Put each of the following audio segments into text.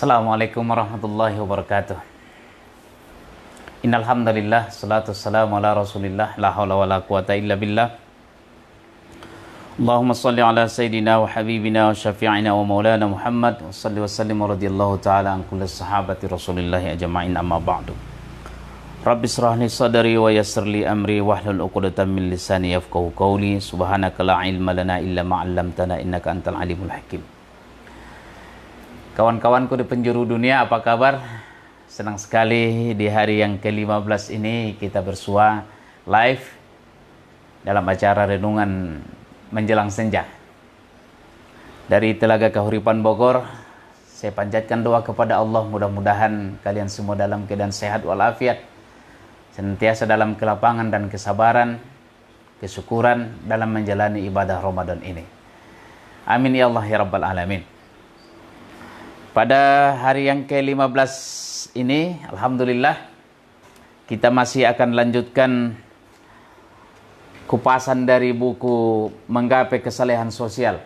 Assalamualaikum warahmatullahi wabarakatuh. Innal hamdalillah, salatu wassalamu ala Rasulillah, la haula wala quwata illa billah. Allahumma shalli ala sayidina wa habibina wa syafi'ina wa maulana Muhammad wa salli wa sallim wa radiyallahu ta'ala an kulli sahabati Rasulillahi ajma'in, amma ba'du. Rabbi israh li sadri wa yassir li amri wahlul 'uqdatam min lisani yafqahu qawli. Subhanaka la ilma lana illa ma 'allamtana innaka antal alimul hakim. Kawan-kawanku di penjuru dunia, apa kabar? Senang sekali di hari yang ke-15 ini kita bersua live dalam acara renungan menjelang senja. Dari Telaga Kahuripan Bogor, saya panjatkan doa kepada Allah, mudah-mudahan kalian semua dalam keadaan sehat walafiat, senantiasa dalam kelapangan dan kesabaran, kesyukuran dalam menjalani ibadah Ramadan ini. Amin ya Allah ya Rabbal Alamin. Pada hari yang ke-15 ini, alhamdulillah, kita masih akan lanjutkan kupasan dari buku Menggapai Kesalehan Sosial.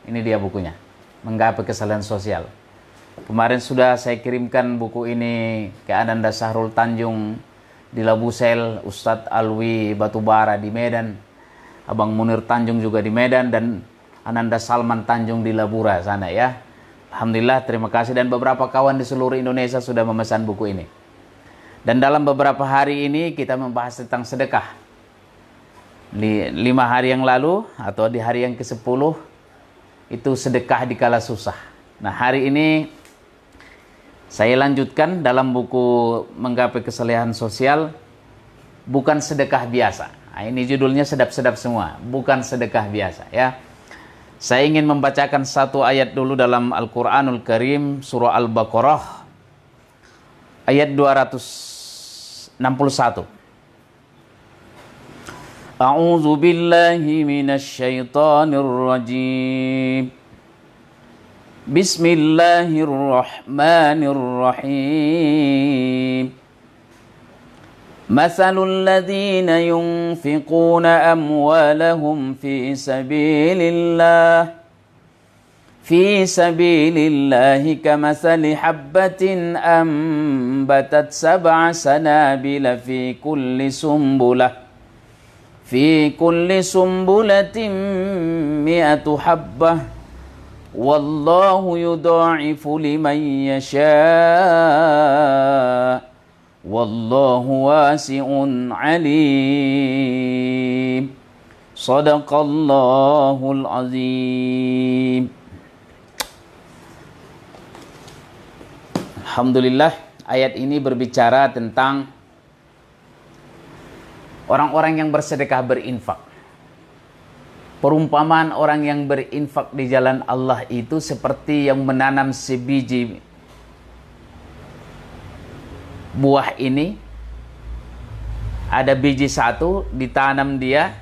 Ini dia bukunya, Menggapai Kesalehan Sosial. Kemarin sudah saya kirimkan buku ini ke Ananda Sahrul Tanjung di Labusel, Ustadz Alwi Batubara di Medan, Abang Munir Tanjung juga di Medan, dan Ananda Salman Tanjung di Labura sana ya. Alhamdulillah, terima kasih, dan beberapa kawan di seluruh Indonesia sudah memesan buku ini. Dan dalam beberapa hari ini kita membahas tentang sedekah. 5 hari yang lalu atau di hari yang ke-10 itu sedekah di kala susah. Nah, hari ini saya lanjutkan dalam buku Menggapai Kesalehan Sosial, bukan sedekah biasa. Nah, ini judulnya sedap-sedap semua, bukan sedekah biasa ya. Saya ingin membacakan satu ayat dulu dalam Al-Quranul Karim, surah Al-Baqarah ayat 261. A'udzu billahi minasy syaithanir rajim. Bismillahirrahmanirrahim. Mathalul ladzina yunfiquna amwalahum fi sabilillahi kamathali habbatin ambatat sab'a sanabila fi kulli sumbulatin mi'atu habbah wallahu yudha'ifu liman yasha' wallahu wasi'un alim. Shadaqallahul azim. Alhamdulillah, ayat ini berbicara tentang orang-orang yang bersedekah, berinfak. Perumpamaan orang yang berinfak di jalan Allah itu seperti yang menanam sebiji buah ini. Ada biji satu, ditanam dia,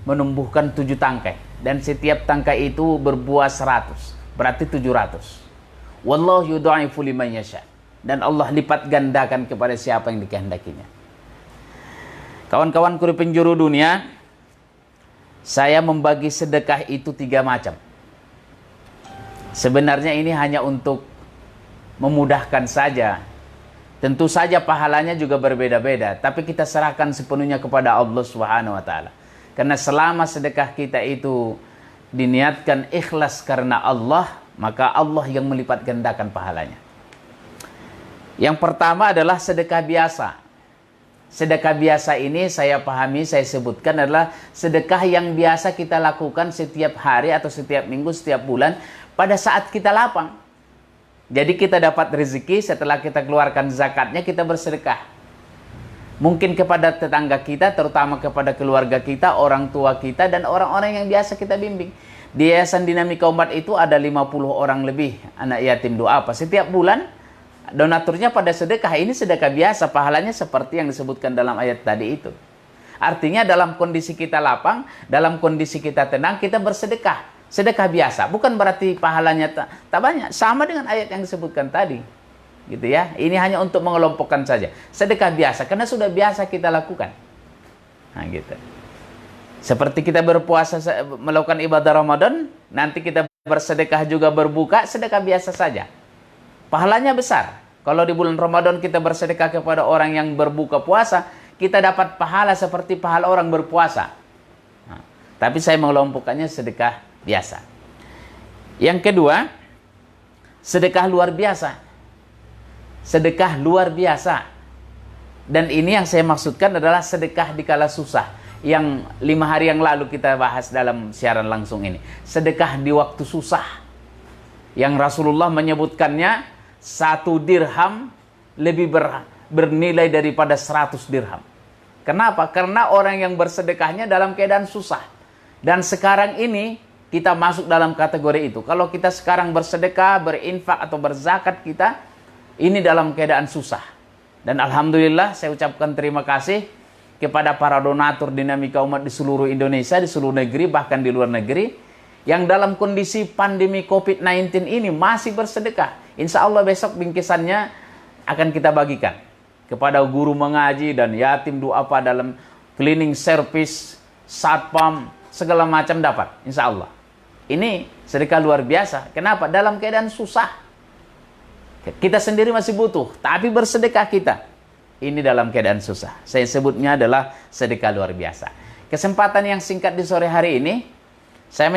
menumbuhkan 7 tangkai. Dan setiap tangkai itu berbuah 100, berarti 700. Wallahu yudha'ifu liman yasha'. Dan Allah lipat gandakan kepada siapa yang dikehendakinya. Kawan-kawanku di penjuru dunia, saya membagi sedekah itu 3 macam. Sebenarnya ini hanya untuk memudahkan saja. Tentu saja pahalanya juga berbeda-beda, tapi kita serahkan sepenuhnya kepada Allah Subhanahu wa taala. Karena selama sedekah kita itu diniatkan ikhlas karena Allah, maka Allah yang melipat gandakan pahalanya. Yang pertama adalah sedekah biasa. Sedekah biasa ini saya pahami, saya sebutkan adalah sedekah yang biasa kita lakukan setiap hari atau setiap minggu, setiap bulan pada saat kita lapang. Jadi kita dapat rezeki, setelah kita keluarkan zakatnya kita bersedekah. Mungkin kepada tetangga kita, terutama kepada keluarga kita, orang tua kita, dan orang-orang yang biasa kita bimbing. Di Yayasan Dinamika Umat itu ada 50 orang lebih anak yatim duafa. Setiap bulan donaturnya pada sedekah. Ini sedekah biasa, pahalanya seperti yang disebutkan dalam ayat tadi itu. Artinya dalam kondisi kita lapang, dalam kondisi kita tenang, kita bersedekah. Sedekah biasa, bukan berarti pahalanya tak banyak. Sama dengan ayat yang disebutkan tadi. Gitu ya. Ini hanya untuk mengelompokkan saja. Sedekah biasa, karena sudah biasa kita lakukan. Nah gitu. Seperti kita berpuasa, melakukan ibadah Ramadan, nanti kita bersedekah juga berbuka, sedekah biasa saja. Pahalanya besar. Kalau di bulan Ramadan kita bersedekah kepada orang yang berbuka puasa, kita dapat pahala seperti pahala orang berpuasa. Nah, tapi saya mengelompokannya sedekah biasa. Yang kedua, sedekah luar biasa. Sedekah luar biasa. Dan ini yang saya maksudkan adalah sedekah di kala susah. Yang 5 hari yang lalu kita bahas dalam siaran langsung ini. Sedekah di waktu susah. Yang Rasulullah menyebutkannya, 1 dirham lebih bernilai daripada 100 dirham. Kenapa? Karena orang yang bersedekahnya dalam keadaan susah. Dan sekarang ini kita masuk dalam kategori itu. Kalau kita sekarang bersedekah, berinfak atau berzakat, kita ini dalam keadaan susah. Dan alhamdulillah saya ucapkan terima kasih kepada para donatur Dinamika Umat di seluruh Indonesia, di seluruh negeri, bahkan di luar negeri, yang dalam kondisi pandemi COVID-19 ini masih bersedekah. Insya Allah besok bingkisannya akan kita bagikan kepada guru mengaji dan yatim duafa dalam cleaning service, satpam, segala macam dapat. Insya Allah. Ini sedekah luar biasa. Kenapa? Dalam keadaan susah. Kita sendiri masih butuh, tapi bersedekah kita. Ini dalam keadaan susah. Saya sebutnya adalah sedekah luar biasa. Kesempatan yang singkat di sore hari ini, saya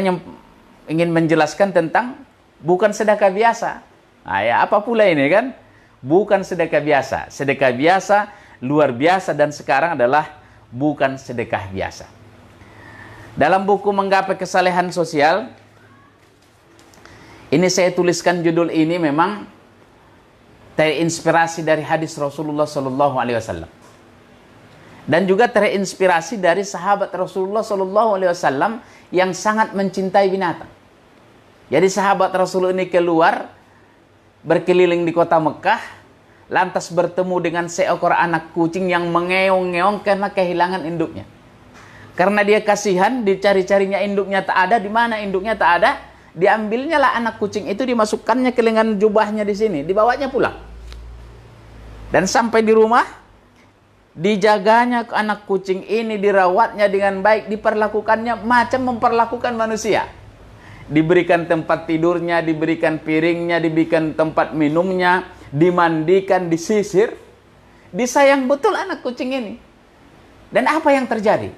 ingin menjelaskan tentang bukan sedekah biasa. Nah, ya, apa pula ini kan? Bukan sedekah biasa. Sedekah biasa, luar biasa, dan sekarang adalah bukan sedekah biasa. Dalam buku Menggapai Kesalehan Sosial, ini saya tuliskan judul ini memang terinspirasi dari hadis Rasulullah SAW. Dan juga terinspirasi dari sahabat Rasulullah SAW yang sangat mencintai binatang. Jadi sahabat Rasul ini keluar, berkeliling di kota Mekah, lantas bertemu dengan seekor anak kucing yang mengeong-ngeong karena kehilangan induknya. Karena dia kasihan, dicari-carinya induknya tak ada, di mana induknya tak ada, diambilnya lah anak kucing itu, dimasukkannya ke lengan jubahnya di sini, dibawanya pulang. Dan sampai di rumah, dijaganya anak kucing ini, dirawatnya dengan baik, diperlakukannya macam memperlakukan manusia. Diberikan tempat tidurnya, diberikan piringnya, diberikan tempat minumnya, dimandikan, disisir. Disayang betul anak kucing ini. Dan apa yang terjadi?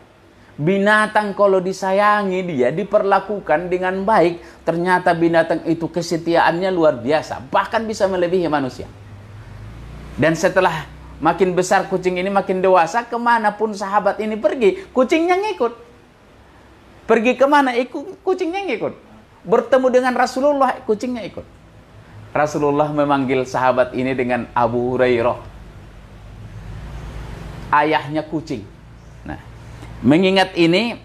Binatang kalau disayangi dia, diperlakukan dengan baik, ternyata binatang itu kesetiaannya luar biasa. Bahkan bisa melebihi manusia. Dan setelah makin besar kucing ini, makin dewasa, kemanapun sahabat ini pergi, kucingnya ngikut. Pergi kemana, kucingnya ngikut. Bertemu dengan Rasulullah, kucingnya ikut. Rasulullah memanggil sahabat ini dengan Abu Hurairah, ayahnya kucing. Nah, mengingat ini,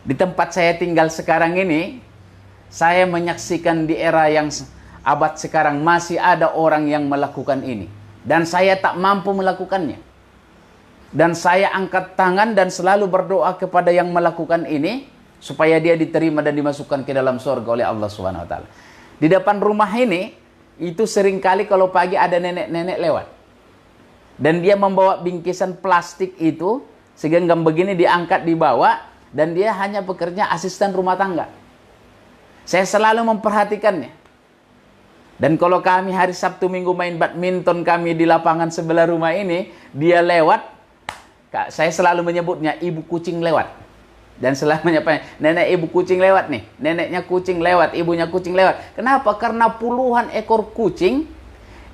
di tempat saya tinggal sekarang ini, saya menyaksikan di era yang abad sekarang masih ada orang yang melakukan ini. Dan saya tak mampu melakukannya. Dan saya angkat tangan dan selalu berdoa kepada yang melakukan ini, supaya dia diterima dan dimasukkan ke dalam surga oleh Allah Subhanahu wa taala. Di depan rumah ini, itu seringkali kalau pagi ada nenek-nenek lewat. Dan dia membawa bingkisan plastik itu, segenggam begini diangkat dibawa, dan dia hanya bekerja asisten rumah tangga. Saya selalu memperhatikannya. Dan kalau kami hari Sabtu Minggu main badminton kami di lapangan sebelah rumah ini, dia lewat, saya selalu menyebutnya ibu kucing lewat. Dan selamanya nenek ibu kucing lewat nih. Neneknya kucing lewat, ibunya kucing lewat. Kenapa? Karena puluhan ekor kucing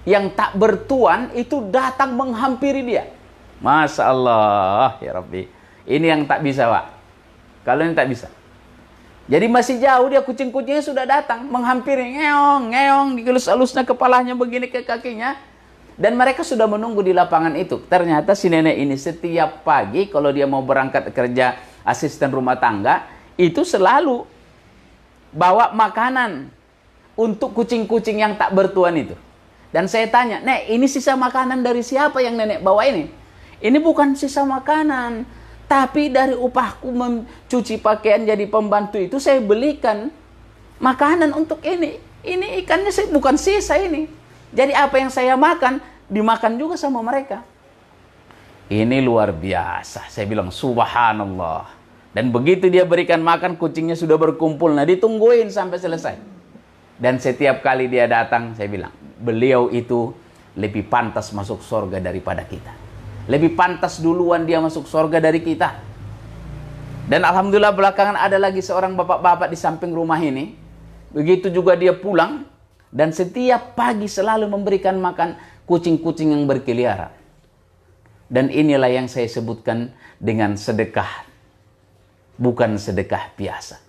yang tak bertuan itu datang menghampiri dia. Masya Allah, ya Rabbi. Ini yang tak bisa, Pak. Kalau ini tak bisa. Jadi masih jauh dia, kucing-kucingnya sudah datang menghampiri, ngeong, ngeong, digelus-gelusnya kepalanya begini ke kakinya. Dan mereka sudah menunggu di lapangan itu. Ternyata si nenek ini setiap pagi kalau dia mau berangkat kerja asisten rumah tangga, itu selalu bawa makanan untuk kucing-kucing yang tak bertuan itu. Dan saya tanya, Nek, ini sisa makanan dari siapa yang nenek bawa ini? Ini bukan sisa makanan, tapi dari upahku mencuci pakaian jadi pembantu itu, saya belikan makanan untuk ini. Ini ikannya bukan sisa ini. Jadi apa yang saya makan, dimakan juga sama mereka. Ini luar biasa. Saya bilang, subhanallah. Dan begitu dia berikan makan, kucingnya sudah berkumpul. Nah, ditungguin sampai selesai. Dan setiap kali dia datang, saya bilang, beliau itu lebih pantas masuk surga daripada kita. Lebih pantas duluan dia masuk surga dari kita. Dan alhamdulillah belakangan ada lagi seorang bapak-bapak di samping rumah ini. Begitu juga dia pulang. Dan setiap pagi selalu memberikan makan kucing-kucing yang berkeliaran. Dan inilah yang saya sebutkan dengan sedekah. Bukan sedekah biasa.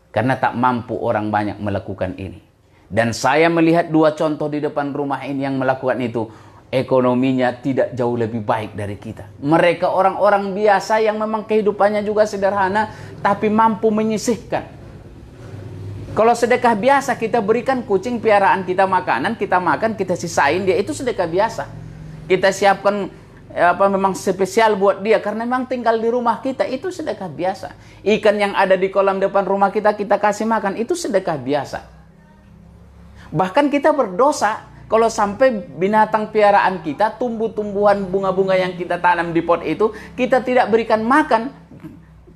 Karena tak mampu orang banyak melakukan ini. Dan saya melihat dua contoh di depan rumah ini yang melakukan itu. Ekonominya tidak jauh lebih baik dari kita. Mereka orang-orang biasa yang memang kehidupannya juga sederhana. Tapi mampu menyisihkan. Kalau sedekah biasa kita berikan kucing piaraan kita makanan. Kita makan, kita sisain dia. Itu sedekah biasa. Kita siapkan memang spesial buat dia karena memang tinggal di rumah kita, itu sedekah biasa. Ikan yang ada di kolam depan rumah kita kasih makan, itu sedekah biasa. Bahkan kita berdosa kalau sampai binatang piaraan kita, tumbuh-tumbuhan, bunga-bunga yang kita tanam di pot itu kita tidak berikan makan,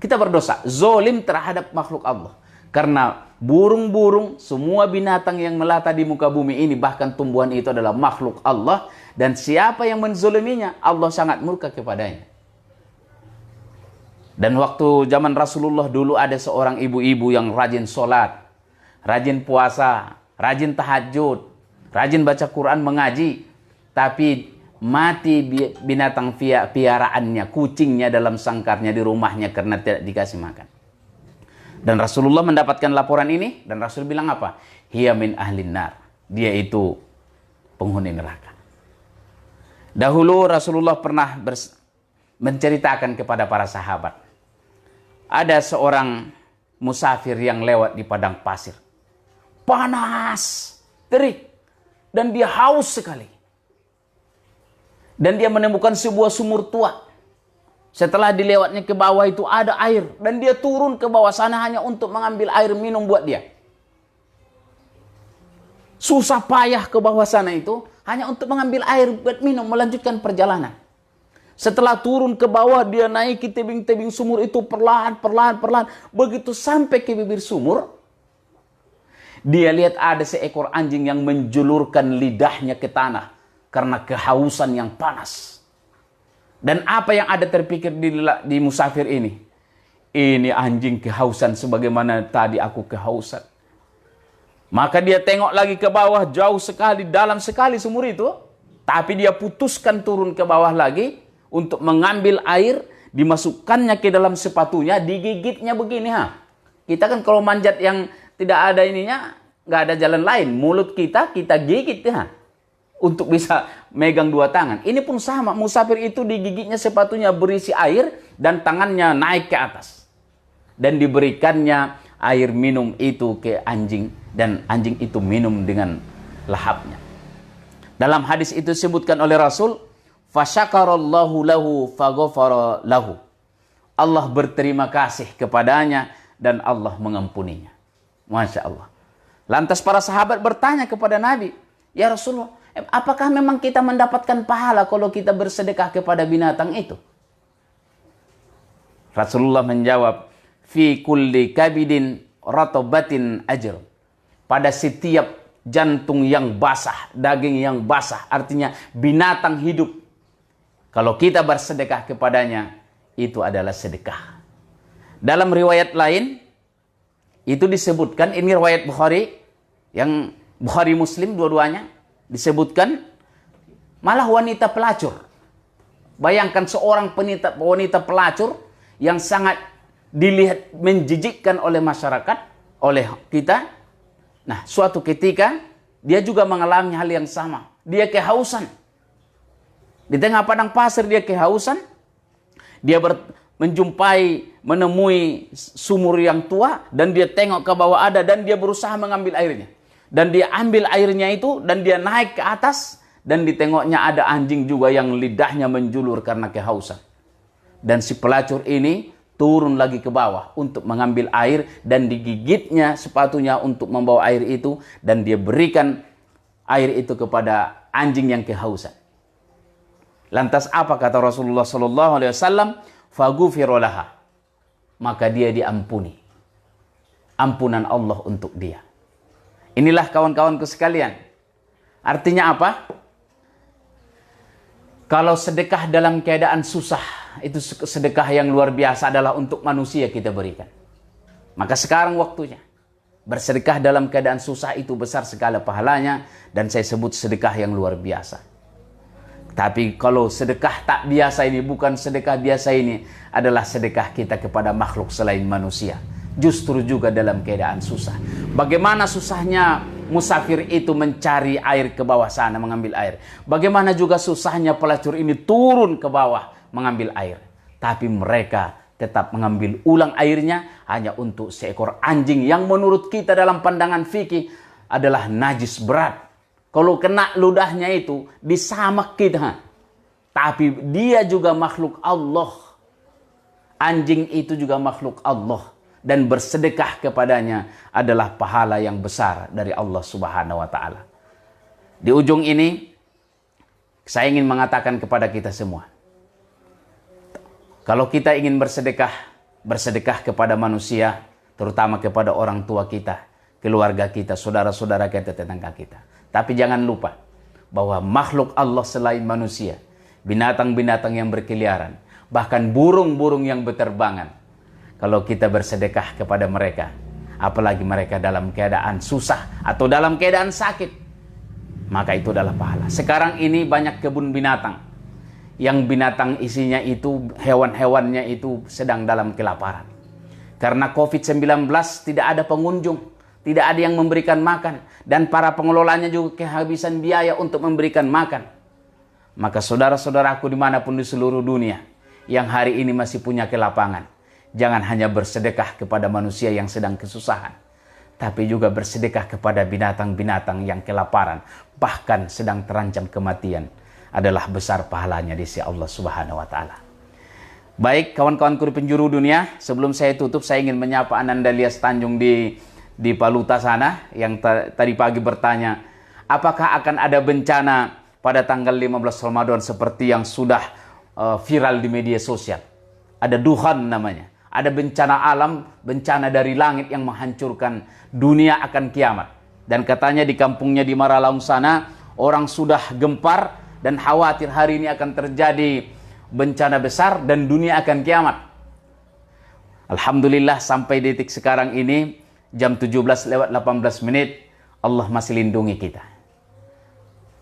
kita berdosa, zolim terhadap makhluk Allah. Karena burung-burung, semua binatang yang melata di muka bumi ini, bahkan tumbuhan itu adalah makhluk Allah. Dan siapa yang menzoliminya, Allah sangat murka kepadanya. Dan waktu zaman Rasulullah dulu ada seorang ibu-ibu yang rajin sholat, rajin puasa, rajin tahajud, rajin baca Quran, mengaji. Tapi mati binatang piaraannya, kucingnya dalam sangkarnya di rumahnya karena tidak dikasih makan. Dan Rasulullah mendapatkan laporan ini, dan Rasul bilang apa? Hiya min ahlin nar. Dia itu penghuni neraka. Dahulu Rasulullah pernah menceritakan kepada para sahabat. Ada seorang musafir yang lewat di padang pasir. Panas, terik, dan dia haus sekali. Dan dia menemukan sebuah sumur tua. Setelah dilewatnya ke bawah itu ada air. Dan dia turun ke bawah sana hanya untuk mengambil air minum buat dia. Susah payah ke bawah sana itu hanya untuk mengambil air buat minum, melanjutkan perjalanan. Setelah turun ke bawah, dia naiki tebing-tebing sumur itu perlahan. Begitu sampai ke bibir sumur, dia lihat ada seekor anjing yang menjulurkan lidahnya ke tanah karena kehausan yang panas. Dan apa yang ada terpikir di musafir ini? Ini anjing kehausan sebagaimana tadi aku kehausan. Maka dia tengok lagi ke bawah, jauh sekali, dalam sekali sumur itu. Tapi dia putuskan turun ke bawah lagi untuk mengambil air, dimasukkannya ke dalam sepatunya, digigitnya begini. Kita kan kalau manjat yang tidak ada ininya, nggak ada jalan lain. Mulut kita gigit untuk bisa megang dua tangan. Ini pun sama, musafir itu digigitnya sepatunya berisi air dan tangannya naik ke atas. Dan diberikannya air minum itu ke anjing. Dan anjing itu minum dengan lahapnya. Dalam hadis itu disebutkan oleh Rasul, fasyakarallahu lahu faghafara lahu. Allah berterima kasih kepadanya dan Allah mengampuninya. Masya Allah. Lantas para sahabat bertanya kepada Nabi, ya Rasulullah, apakah memang kita mendapatkan pahala kalau kita bersedekah kepada binatang itu? Rasulullah menjawab, fi kulli kabidin ratobatin ajr. Pada setiap jantung yang basah, daging yang basah, artinya binatang hidup. Kalau kita bersedekah kepadanya, itu adalah sedekah. Dalam riwayat lain, itu disebutkan, ini riwayat Bukhari, yang Bukhari Muslim dua-duanya, disebutkan malah wanita pelacur. Bayangkan seorang wanita pelacur yang sangat dilihat menjijikkan oleh masyarakat, oleh kita. Nah, suatu ketika dia juga mengalami hal yang sama. Dia kehausan. Di tengah padang pasir dia kehausan. Dia menemui sumur yang tua dan dia tengok ke bawah ada dan dia berusaha mengambil airnya. Dan dia ambil airnya itu dan dia naik ke atas dan ditengoknya ada anjing juga yang lidahnya menjulur karena kehausan. Dan si pelacur ini turun lagi ke bawah untuk mengambil air dan digigitnya sepatunya untuk membawa air itu dan dia berikan air itu kepada anjing yang kehausan. Lantas apa kata Rasulullah sallallahu alaihi wasallam? Faghufira laha. Maka dia diampuni. Ampunan Allah untuk dia. Inilah kawan-kawanku sekalian. Artinya apa? Kalau sedekah dalam keadaan susah, itu sedekah yang luar biasa adalah untuk manusia kita berikan. Maka sekarang waktunya. Bersedekah dalam keadaan susah itu besar sekali pahalanya, dan saya sebut sedekah yang luar biasa. Tapi kalau sedekah tak biasa ini, bukan sedekah biasa ini, adalah sedekah kita kepada makhluk selain manusia. Justru juga dalam keadaan susah. Bagaimana susahnya musafir itu mencari air ke bawah sana mengambil air. Bagaimana juga susahnya pelacur ini turun ke bawah mengambil air. Tapi mereka tetap mengambil ulang airnya hanya untuk seekor anjing yang menurut kita dalam pandangan fikih adalah najis berat. Kalau kena ludahnya itu disamak kita. Tapi dia juga makhluk Allah. Anjing itu juga makhluk Allah. Dan bersedekah kepadanya adalah pahala yang besar dari Allah Subhanahu wa Ta'ala. Di ujung ini, saya ingin mengatakan kepada kita semua. Kalau kita ingin bersedekah kepada manusia, terutama kepada orang tua kita, keluarga kita, saudara-saudara kita, tetangga kita. Tapi jangan lupa bahwa makhluk Allah selain manusia, binatang-binatang yang berkeliaran, bahkan burung-burung yang berterbangan. Kalau kita bersedekah kepada mereka, apalagi mereka dalam keadaan susah atau dalam keadaan sakit, maka itu adalah pahala. Sekarang ini banyak kebun binatang. Yang binatang isinya itu, hewan-hewannya itu sedang dalam kelaparan. Karena COVID-19 tidak ada pengunjung, tidak ada yang memberikan makan. Dan para pengelolanya juga kehabisan biaya untuk memberikan makan. Maka saudara-saudaraku dimanapun di seluruh dunia, yang hari ini masih punya kelapangan, jangan hanya bersedekah kepada manusia yang sedang kesusahan, tapi juga bersedekah kepada binatang-binatang yang kelaparan, bahkan sedang terancam kematian. Adalah besar pahalanya di sisi Allah Subhanahu wa Ta'ala. Baik, kawan-kawanku di penjuru dunia, sebelum saya tutup, saya ingin menyapa Ananda Lias Tanjung di Paluta sana, yang tadi pagi bertanya, apakah akan ada bencana pada tanggal 15 Ramadan seperti yang sudah viral di media sosial? Ada duhan namanya. Ada bencana alam, bencana dari langit yang menghancurkan dunia akan kiamat. Dan katanya di kampungnya di Maralaung sana, orang sudah gempar dan khawatir hari ini akan terjadi bencana besar dan dunia akan kiamat. Alhamdulillah sampai detik sekarang ini, jam 17:18, Allah masih lindungi kita.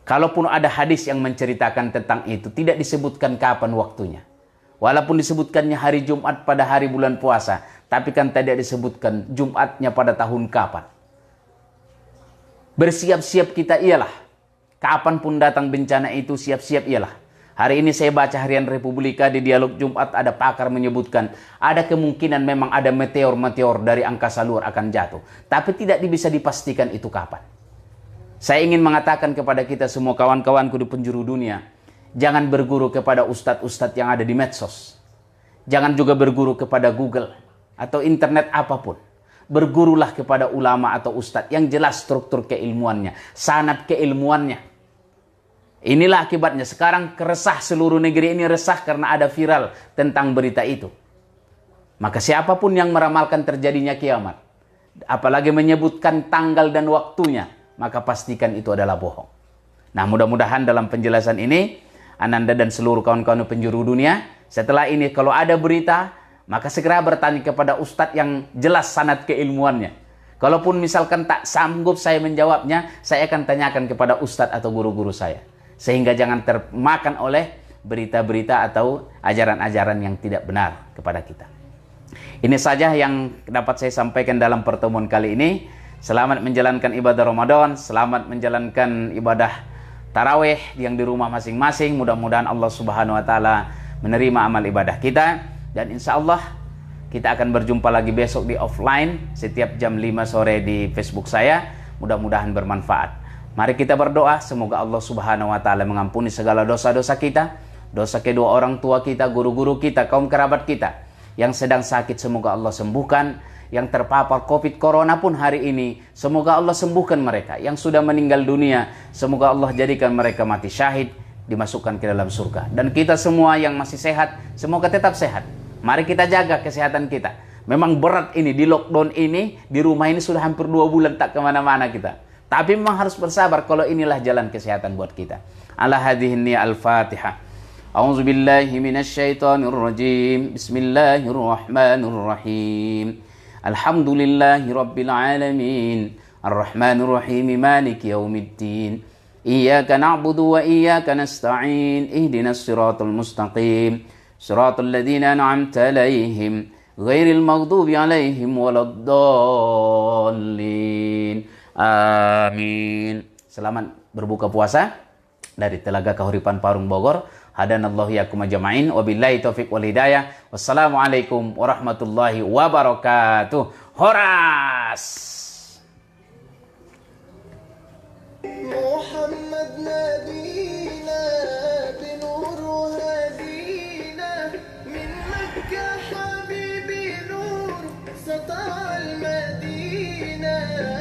Kalaupun ada hadis yang menceritakan tentang itu, tidak disebutkan kapan waktunya. Walaupun disebutkannya hari Jumat pada hari bulan puasa, tapi kan tidak disebutkan Jumatnya pada tahun kapan. Bersiap-siap kita ialah, kapanpun datang bencana itu, siap-siap ialah. Hari ini saya baca Harian Republika di Dialog Jumat, ada pakar menyebutkan ada kemungkinan memang ada meteor-meteor dari angkasa luar akan jatuh. Tapi tidak bisa dipastikan itu kapan. Saya ingin mengatakan kepada kita semua kawan-kawanku di penjuru dunia, jangan berguru kepada ustadz-ustadz yang ada di medsos. Jangan juga berguru kepada Google atau internet apapun. Bergurulah kepada ulama atau ustadz yang jelas struktur keilmuannya, sanad keilmuannya. Inilah akibatnya sekarang keresah seluruh negeri ini, resah karena ada viral tentang berita itu. Maka siapapun yang meramalkan terjadinya kiamat, apalagi menyebutkan tanggal dan waktunya, maka pastikan itu adalah bohong. Nah, mudah-mudahan dalam penjelasan ini, Ananda dan seluruh kawan-kawan penjuru dunia, setelah ini kalau ada berita, maka segera bertanya kepada ustadz yang jelas sanad keilmuannya. Kalaupun misalkan tak sanggup saya menjawabnya, saya akan tanyakan kepada ustadz atau guru-guru saya. Sehingga jangan termakan oleh berita-berita atau ajaran-ajaran yang tidak benar kepada kita. Ini saja yang dapat saya sampaikan dalam pertemuan kali ini. Selamat menjalankan ibadah Ramadan, selamat menjalankan ibadah tarawih yang di rumah masing-masing. Mudah-mudahan Allah Subhanahu wa Ta'ala menerima amal ibadah kita. Dan insya Allah kita akan berjumpa lagi besok di offline setiap jam 5 sore di Facebook saya. Mudah-mudahan bermanfaat. Mari kita berdoa, semoga Allah Subhanahu wa Ta'ala mengampuni segala dosa-dosa kita, dosa kedua orang tua kita, guru-guru kita, kaum kerabat kita yang sedang sakit, semoga Allah sembuhkan. Yang terpapar COVID Corona pun hari ini, semoga Allah sembuhkan mereka. Yang sudah meninggal dunia, semoga Allah jadikan mereka mati syahid, dimasukkan ke dalam surga. Dan kita semua yang masih sehat, semoga tetap sehat. Mari kita jaga kesehatan kita. Memang berat ini, di lockdown ini, di rumah ini sudah hampir 2 bulan tak kemana-mana kita. Tapi memang harus bersabar kalau inilah jalan kesehatan buat kita. Ala hadhihi al-Fatihah. A'udzu billahi minasyaitonir rajim. Bismillahirrahmanirrahim. Alhamdulillahi rabbil alamin. Arrahmanir rahim. Maliki yaumiddin. Iyyaka na'budu wa iyyaka nasta'in. Ihdinas siratal mustaqim. Siratal ladzina an'amta 'alaihim ghairil maghdubi 'alaihim waladdallin. Amin. Selamat berbuka puasa dari Telaga Kahuripan Parung Bogor. Hadanallahu yakum ajma'in. Wabillahi taufiq wal hidayah. Wassalamualaikum warahmatullahi wabarakatuh. Horas. Muhammad nabiyina binur hadina min Makkah habibi nur sata al-Madinah.